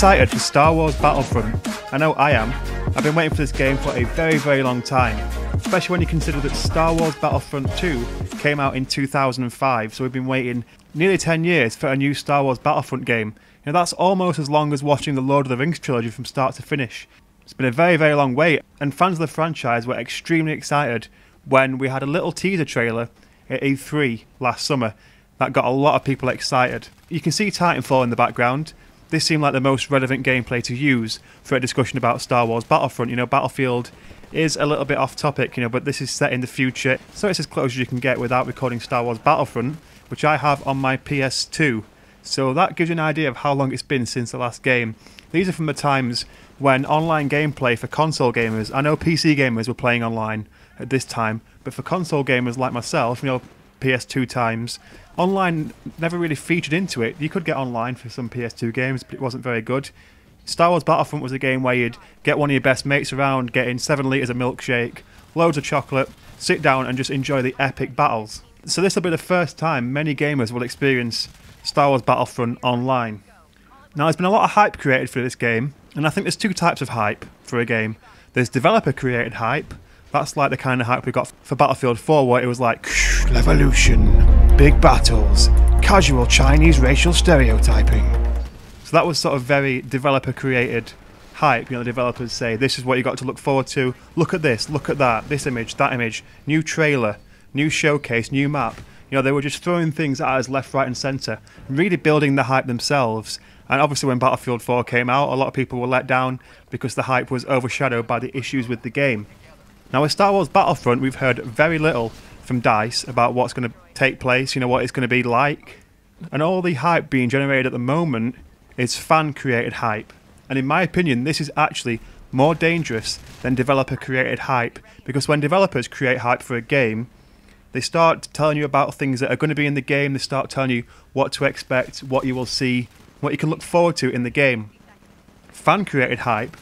excited for Star Wars Battlefront? I know I am. I've been waiting for this game for a very, very long time, especially when you consider that Star Wars Battlefront 2 came out in 2005, so we've been waiting nearly 10 years for a new Star Wars Battlefront game. That's almost as long as watching the Lord of the Rings trilogy from start to finish. It's been a very, very long wait, and fans of the franchise were extremely excited when we had a little teaser trailer at E3 last summer that got a lot of people excited. You can see Titanfall in the background. This seemed like the most relevant gameplay to use for a discussion about Star Wars Battlefront. Battlefield is a little bit off topic, but this is set in the future, so it's as close as you can get without recording Star Wars Battlefront, which I have on my PS2. So that gives you an idea of how long it's been since the last game. These are from the times when online gameplay for console gamers, I know PC gamers were playing online at this time, but for console gamers like myself, PS2 times, online never really featured into it. You could get online for some PS2 games, but it wasn't very good. Star Wars Battlefront was a game where you'd get one of your best mates around, get in 7 litres of milkshake, loads of chocolate, sit down and just enjoy the epic battles. So this will be the first time many gamers will experience Star Wars Battlefront online. Now there's been a lot of hype created for this game, and I think there's two types of hype for a game. There's developer created hype. That's like the kind of hype we got for Battlefield 4, where it was like, revolution, big battles, casual Chinese racial stereotyping. So that was sort of very developer created hype. The developers say, this is what you got to look forward to. Look at this, look at that, this image, that image, new trailer, new showcase, new map. They were just throwing things at us left, right and centre, really building the hype themselves. And obviously when Battlefield 4 came out, a lot of people were let down because the hype was overshadowed by the issues with the game. Now with Star Wars Battlefront, we've heard very little from DICE about what's going to take place, what it's going to be like. And all the hype being generated at the moment is fan-created hype. And in my opinion, this is actually more dangerous than developer-created hype, because when developers create hype for a game, they start telling you about things that are going to be in the game, they start telling you what to expect, what you will see, what you can look forward to in the game. Fan-created hype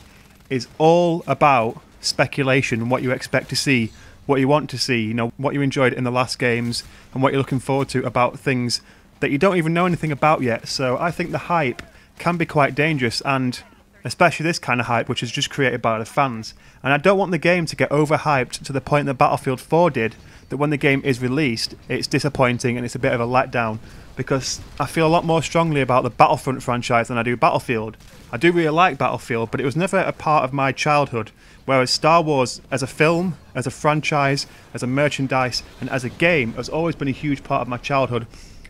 is all about speculation and what you expect to see, what you want to see, what you enjoyed in the last games, and what you're looking forward to about things that you don't even know anything about yet. So I think the hype can be quite dangerous, and especially this kind of hype, which is just created by the fans. And I don't want the game to get overhyped to the point that Battlefield 4 did, that when the game is released, it's disappointing and it's a bit of a letdown, because I feel a lot more strongly about the Battlefront franchise than I do Battlefield. I do really like Battlefield, but it was never a part of my childhood, whereas Star Wars as a film, as a franchise, as a merchandise, and as a game has always been a huge part of my childhood.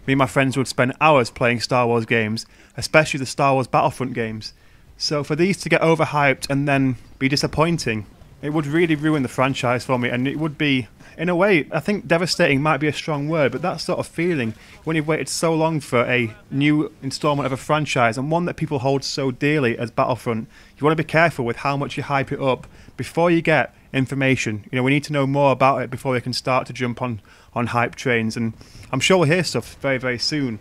Me and my friends would spend hours playing Star Wars games, especially the Star Wars Battlefront games. So for these to get overhyped and then be disappointing, it would really ruin the franchise for me, and it would be, in a way, I think devastating might be a strong word, but that sort of feeling when you've waited so long for a new installment of a franchise, and one that people hold so dearly as Battlefront, you want to be careful with how much you hype it up before you get information. We need to know more about it before we can start to jump on hype trains, and I'm sure we'll hear stuff very, very soon.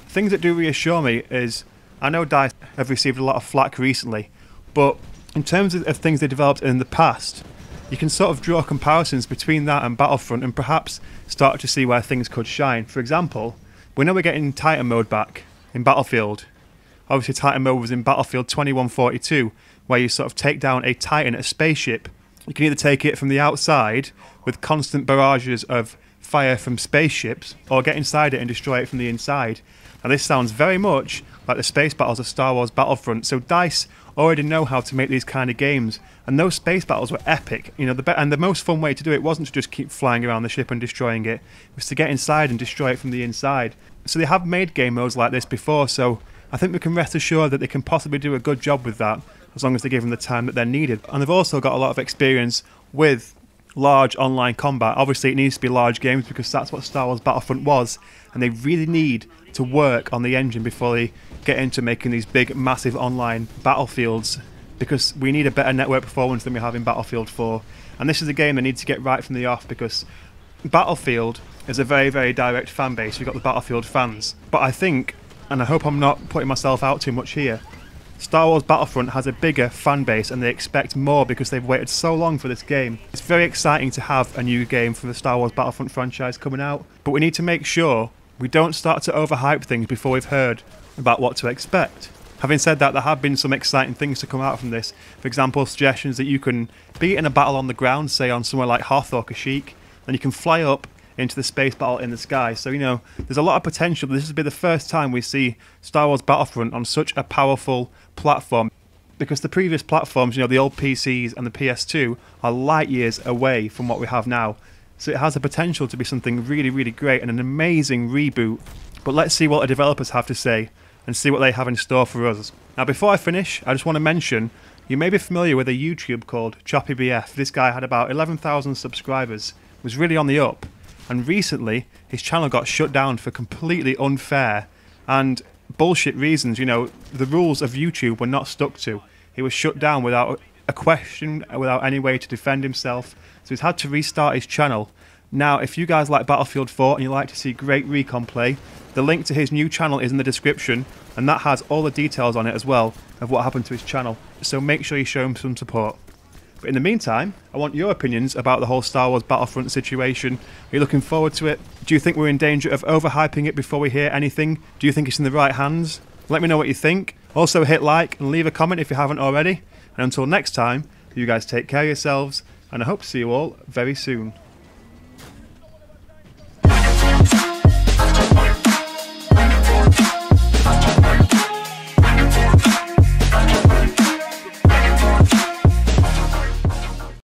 Things that do reassure me is, I know DICE have received a lot of flack recently, but in terms of things they developed in the past, you can sort of draw comparisons between that and Battlefront and perhaps start to see where things could shine. For example, we know we're getting Titan mode back in Battlefield. Obviously Titan mode was in Battlefield 2142, where you sort of take down a Titan, a spaceship. You can either take it from the outside with constant barrages of fire from spaceships, or get inside it and destroy it from the inside. Now this sounds very much like the space battles of Star Wars Battlefront, so DICE already know how to make these kind of games, and those space battles were epic. And the most fun way to do it wasn't to just keep flying around the ship and destroying it, it was to get inside and destroy it from the inside. So they have made game modes like this before, so I think we can rest assured that they can possibly do a good job with that, as long as they give them the time that they're needed. And they've also got a lot of experience with large online combat. Obviously it needs to be large games because that's what Star Wars Battlefront was, and they really need to work on the engine before they get into making these big massive online battlefields, because we need a better network performance than we have in Battlefield 4, and this is a game they need to get right from the off, because Battlefield is a very, very direct fan base. You've got the Battlefield fans, but I think, and I hope I'm not putting myself out too much here, Star Wars Battlefront has a bigger fan base and they expect more because they've waited so long for this game. It's very exciting to have a new game from the Star Wars Battlefront franchise coming out, but we need to make sure we don't start to overhype things before we've heard about what to expect. Having said that, there have been some exciting things to come out from this. For example, suggestions that you can be in a battle on the ground, say on somewhere like Hoth or Kashyyyk, then you can fly up into the space battle in the sky. So, you know, there's a lot of potential. This will be the first time we see Star Wars Battlefront on such a powerful platform, because the previous platforms, you know, the old PCs and the PS2 are light years away from what we have now. So it has the potential to be something really, really great and an amazing reboot. But let's see what the developers have to say and see what they have in store for us. Now, before I finish, I just want to mention, you may be familiar with a YouTube called ChoppyBF. This guy had about 11,000 subscribers, was really on the up, and recently his channel got shut down for completely unfair and bullshit reasons. You know, the rules of YouTube were not stuck to. He was shut down without a question, without any way to defend himself, so he's had to restart his channel. Now, if you guys like Battlefield 4 and you like to see great recon play, the link to his new channel is in the description, and that has all the details on it as well of what happened to his channel, so make sure you show him some support. But in the meantime, I want your opinions about the whole Star Wars Battlefront situation. Are you looking forward to it? Do you think we're in danger of overhyping it before we hear anything? Do you think it's in the right hands? Let me know what you think. Also hit like and leave a comment if you haven't already. And until next time, you guys take care of yourselves, and I hope to see you all very soon.